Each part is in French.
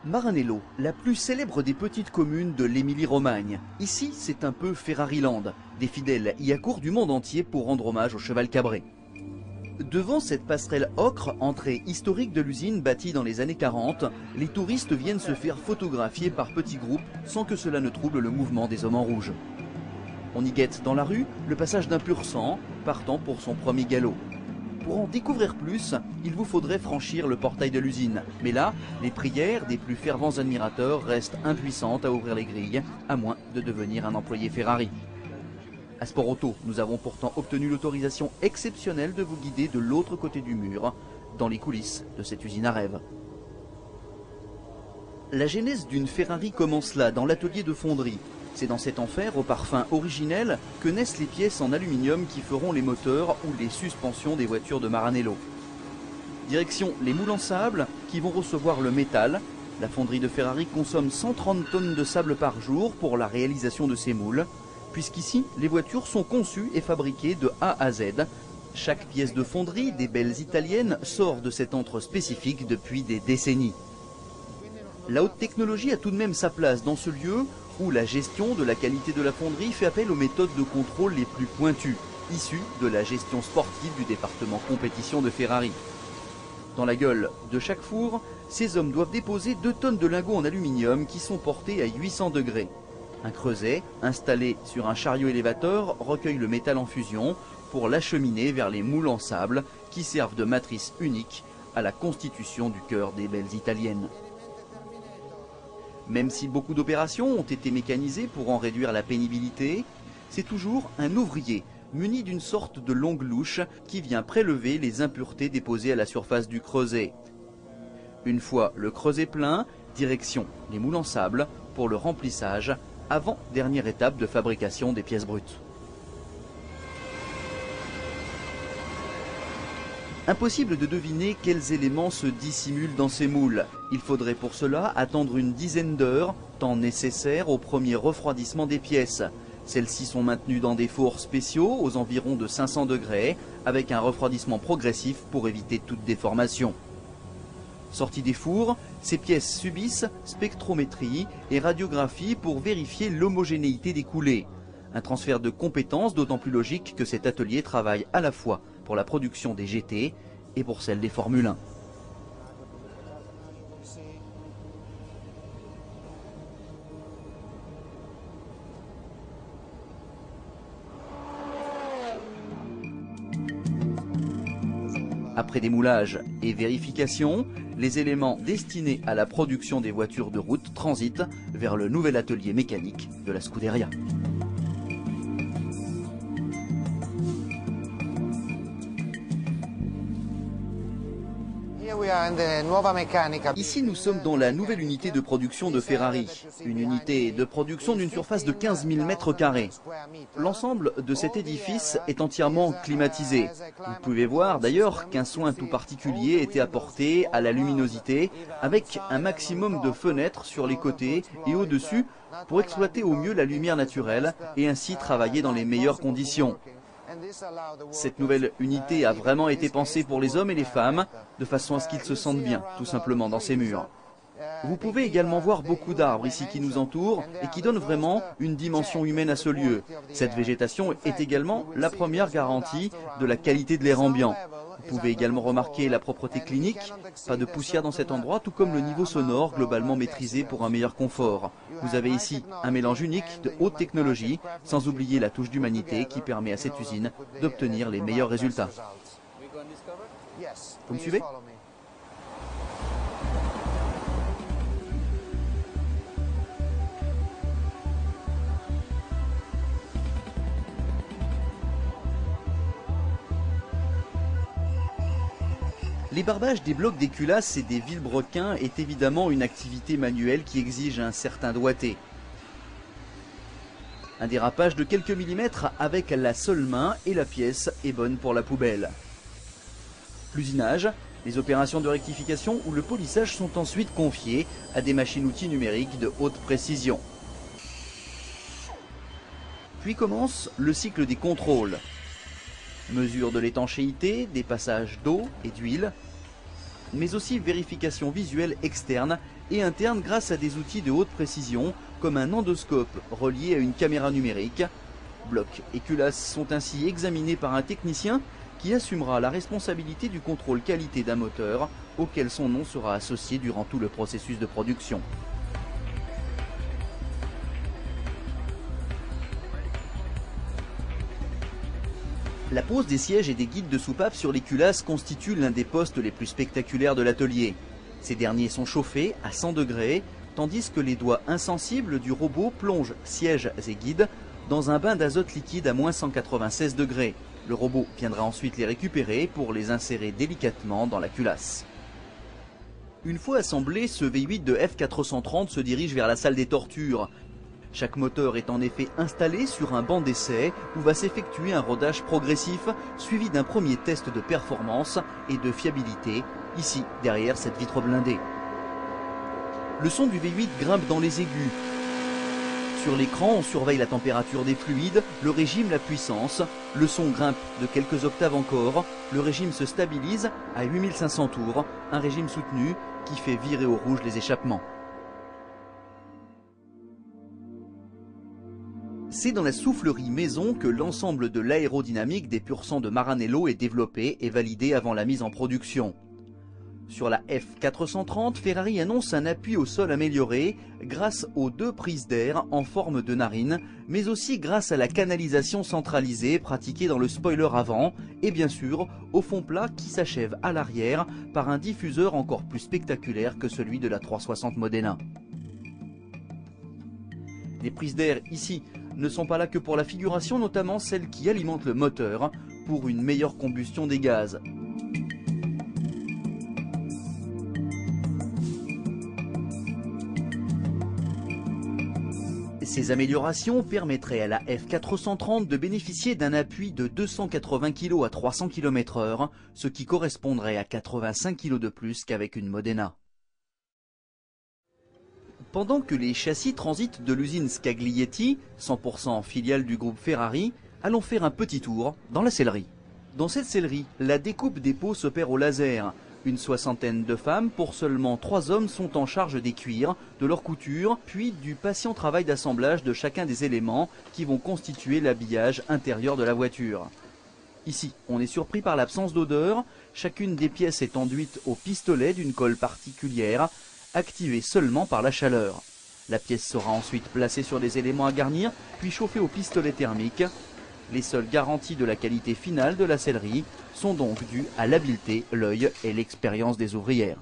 Maranello, la plus célèbre des petites communes de l'Émilie-Romagne. Ici, c'est un peu Ferrariland. Des fidèles y accourent du monde entier pour rendre hommage au cheval cabré. Devant cette passerelle ocre, entrée historique de l'usine bâtie dans les années 40, les touristes viennent se faire photographier par petits groupes sans que cela ne trouble le mouvement des hommes en rouge. On y guette dans la rue le passage d'un pur sang, partant pour son premier galop. Pour en découvrir plus, il vous faudrait franchir le portail de l'usine. Mais là, les prières des plus fervents admirateurs restent impuissantes à ouvrir les grilles, à moins de devenir un employé Ferrari. À Sport Auto, nous avons pourtant obtenu l'autorisation exceptionnelle de vous guider de l'autre côté du mur, dans les coulisses de cette usine à rêve. La genèse d'une Ferrari commence là, dans l'atelier de fonderie. C'est dans cet enfer au parfum originel que naissent les pièces en aluminium qui feront les moteurs ou les suspensions des voitures de Maranello. Direction les moules en sable qui vont recevoir le métal. La fonderie de Ferrari consomme 130 tonnes de sable par jour pour la réalisation de ces moules, puisqu'ici les voitures sont conçues et fabriquées de A à Z. Chaque pièce de fonderie des belles italiennes sort de cet antre spécifique depuis des décennies. La haute technologie a tout de même sa place dans ce lieu où la gestion de la qualité de la fonderie fait appel aux méthodes de contrôle les plus pointues, issues de la gestion sportive du département compétition de Ferrari. Dans la gueule de chaque four, ces hommes doivent déposer 2 tonnes de lingots en aluminium qui sont portés à 800 degrés. Un creuset, installé sur un chariot élévateur, recueille le métal en fusion pour l'acheminer vers les moules en sable qui servent de matrice unique à la constitution du cœur des belles italiennes. Même si beaucoup d'opérations ont été mécanisées pour en réduire la pénibilité, c'est toujours un ouvrier muni d'une sorte de longue louche qui vient prélever les impuretés déposées à la surface du creuset. Une fois le creuset plein, direction les moules en sable pour le remplissage, avant dernière étape de fabrication des pièces brutes. Impossible de deviner quels éléments se dissimulent dans ces moules. Il faudrait pour cela attendre une dizaine d'heures, temps nécessaire au premier refroidissement des pièces. Celles-ci sont maintenues dans des fours spéciaux aux environs de 500 degrés, avec un refroidissement progressif pour éviter toute déformation. Sorties des fours, ces pièces subissent spectrométrie et radiographie pour vérifier l'homogénéité des coulées. Un transfert de compétences d'autant plus logique que cet atelier travaille à la fois pour la production des GT et pour celle des Formule 1. Après démoulage et vérification, les éléments destinés à la production des voitures de route transitent vers le nouvel atelier mécanique de la Scuderia. Ici, nous sommes dans la nouvelle unité de production de Ferrari. Une unité de production d'une surface de 15 000 m². L'ensemble de cet édifice est entièrement climatisé. Vous pouvez voir d'ailleurs qu'un soin tout particulier était apporté à la luminosité, avec un maximum de fenêtres sur les côtés et au-dessus pour exploiter au mieux la lumière naturelle et ainsi travailler dans les meilleures conditions. Cette nouvelle unité a vraiment été pensée pour les hommes et les femmes, de façon à ce qu'ils se sentent bien, tout simplement, dans ces murs. Vous pouvez également voir beaucoup d'arbres ici qui nous entourent et qui donnent vraiment une dimension humaine à ce lieu. Cette végétation est également la première garantie de la qualité de l'air ambiant. Vous pouvez également remarquer la propreté clinique, pas de poussière dans cet endroit, tout comme le niveau sonore globalement maîtrisé pour un meilleur confort. Vous avez ici un mélange unique de haute technologie, sans oublier la touche d'humanité qui permet à cette usine d'obtenir les meilleurs résultats. Vous me suivez ? Les barbages des blocs des culasses et des vilebrequins est évidemment une activité manuelle qui exige un certain doigté. Un dérapage de quelques millimètres avec la seule main et la pièce est bonne pour la poubelle. L'usinage, les opérations de rectification ou le polissage sont ensuite confiées à des machines-outils numériques de haute précision. Puis commence le cycle des contrôles. Mesure de l'étanchéité, des passages d'eau et d'huile. mais aussi vérification visuelle externe et interne grâce à des outils de haute précision comme un endoscope relié à une caméra numérique. Blocs et culasses sont ainsi examinés par un technicien qui assumera la responsabilité du contrôle qualité d'un moteur auquel son nom sera associé durant tout le processus de production. La pose des sièges et des guides de soupape sur les culasses constitue l'un des postes les plus spectaculaires de l'atelier. Ces derniers sont chauffés à 100 degrés, tandis que les doigts insensibles du robot plongent sièges et guides dans un bain d'azote liquide à moins 196 degrés. Le robot viendra ensuite les récupérer pour les insérer délicatement dans la culasse. Une fois assemblé, ce V8 de F430 se dirige vers la salle des tortures. Chaque moteur est en effet installé sur un banc d'essai où va s'effectuer un rodage progressif suivi d'un premier test de performance et de fiabilité, ici derrière cette vitre blindée. Le son du V8 grimpe dans les aigus. Sur l'écran, on surveille la température des fluides, le régime, la puissance. Le son grimpe de quelques octaves encore. Le régime se stabilise à 8500 tours, un régime soutenu qui fait virer au rouge les échappements. C'est dans la soufflerie maison que l'ensemble de l'aérodynamique des pur sang de Maranello est développé et validé avant la mise en production. Sur la F430, Ferrari annonce un appui au sol amélioré grâce aux 2 prises d'air en forme de narine, mais aussi grâce à la canalisation centralisée pratiquée dans le spoiler avant et bien sûr au fond plat qui s'achève à l'arrière par un diffuseur encore plus spectaculaire que celui de la 360 Modena. Les prises d'air ici ne sont pas là que pour la figuration, notamment celles qui alimentent le moteur pour une meilleure combustion des gaz. Ces améliorations permettraient à la F430 de bénéficier d'un appui de 280 kg à 300 km/h, ce qui correspondrait à 85 kg de plus qu'avec une Modena. Pendant que les châssis transitent de l'usine Scaglietti, 100% filiale du groupe Ferrari, allons faire un petit tour dans la sellerie. Dans cette sellerie, la découpe des pots s'opère au laser. Une soixantaine de femmes pour seulement 3 hommes sont en charge des cuirs, de leur couture, puis du patient travail d'assemblage de chacun des éléments qui vont constituer l'habillage intérieur de la voiture. Ici, on est surpris par l'absence d'odeur. Chacune des pièces est enduite au pistolet d'une colle particulière, activée seulement par la chaleur. La pièce sera ensuite placée sur des éléments à garnir, puis chauffée au pistolet thermique. Les seules garanties de la qualité finale de la sellerie sont donc dues à l'habileté, l'œil et l'expérience des ouvrières.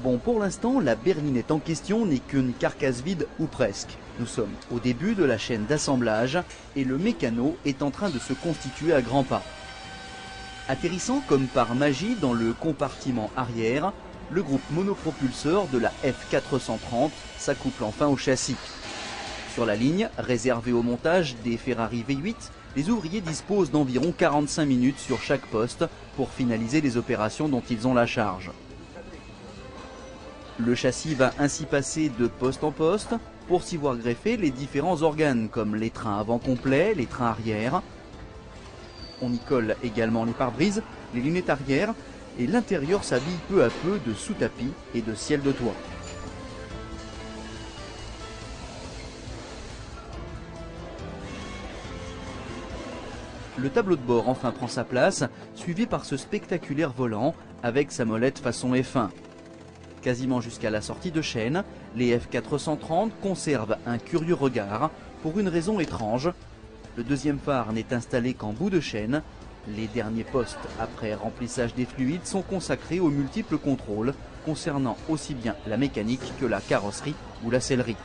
Bon, pour l'instant, la berlinette en question n'est qu'une carcasse vide ou presque. Nous sommes au début de la chaîne d'assemblage et le mécano est en train de se constituer à grands pas. Atterrissant comme par magie dans le compartiment arrière, le groupe monopropulseur de la F430 s'accouple enfin au châssis. Sur la ligne, réservée au montage des Ferrari V8, les ouvriers disposent d'environ 45 minutes sur chaque poste pour finaliser les opérations dont ils ont la charge. Le châssis va ainsi passer de poste en poste pour s'y voir greffer les différents organes comme les trains avant complets, les trains arrière. On y colle également les pare-brises, les lunettes arrière et l'intérieur s'habille peu à peu de sous-tapis et de ciel de toit. Le tableau de bord enfin prend sa place, suivi par ce spectaculaire volant avec sa molette façon F1. Quasiment jusqu'à la sortie de chaîne, les F430 conservent un curieux regard pour une raison étrange. Le deuxième phare n'est installé qu'en bout de chaîne. Les derniers postes après remplissage des fluides sont consacrés aux multiples contrôles concernant aussi bien la mécanique que la carrosserie ou la sellerie.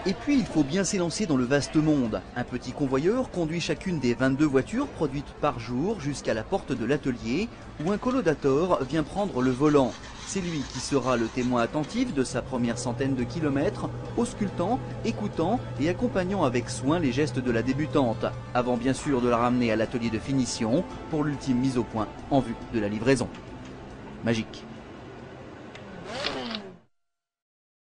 Et puis il faut bien s'élancer dans le vaste monde. Un petit convoyeur conduit chacune des 22 voitures produites par jour jusqu'à la porte de l'atelier où un collaudateur vient prendre le volant. C'est lui qui sera le témoin attentif de sa première centaine de kilomètres, auscultant, écoutant et accompagnant avec soin les gestes de la débutante, avant bien sûr de la ramener à l'atelier de finition pour l'ultime mise au point en vue de la livraison. Magique.